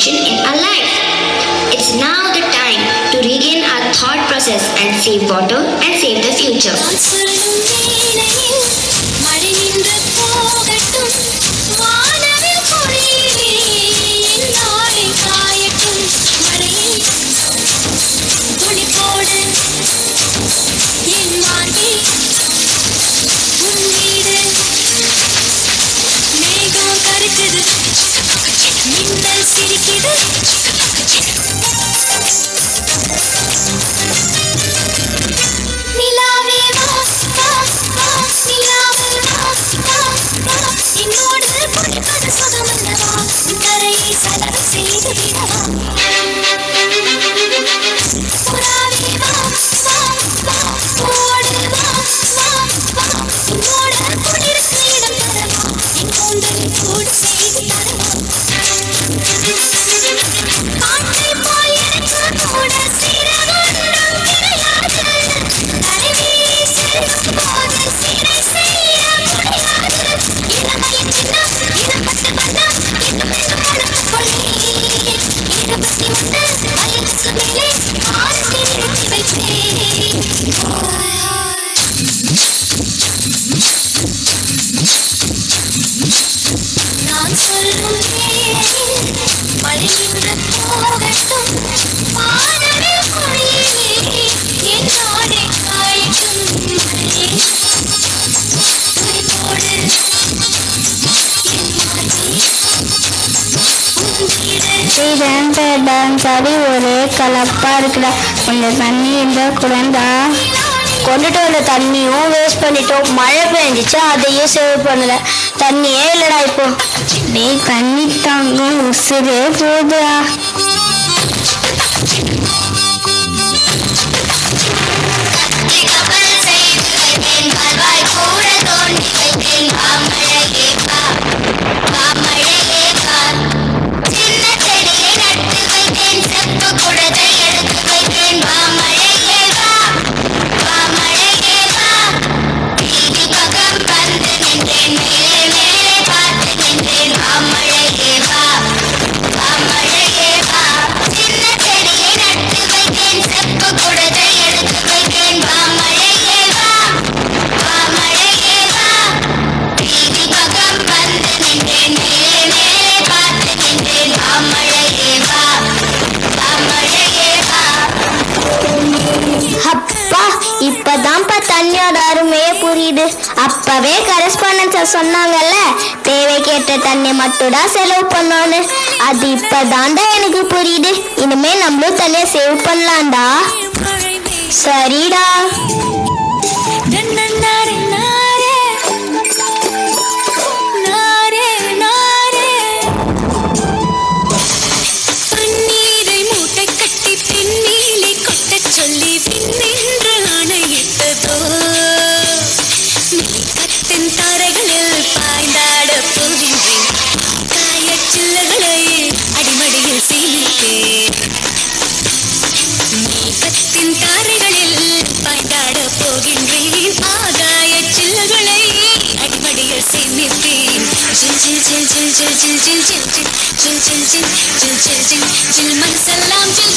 situation in our life. It's now the time to regain our thought process and save water and save the future. சரி ஒரே கலப்பா இருக்குடா. கொஞ்சம் தண்ணி இருந்தா கூடா. கொண்டுட்டு வந்த தண்ணியும் வேஸ்ட் பண்ணிட்டோம். மழை பெஞ்சிச்சு, அதையும் சேவ் பண்ணல. தண்ணியே இல்லடா இப்போ. டேய் தண்ணி தாங்க உசுரே போகுதா. இப்பதான்ப்பா தண்ணியோட அருமையே புரியுது. அப்பவே கரஸ்பாண்டன்ஸ் சொன்னாங்கல்ல, தேவைக்கேற்ற தண்ணி மட்டும் தான் செலவு பண்ணோன்னு. அது இப்பதான்டா எனக்கு புரியுது. இனிமே நம்மளும் தண்ணியை சேவ் பண்ணலாம்டா. சரிடா. Jil man salam jil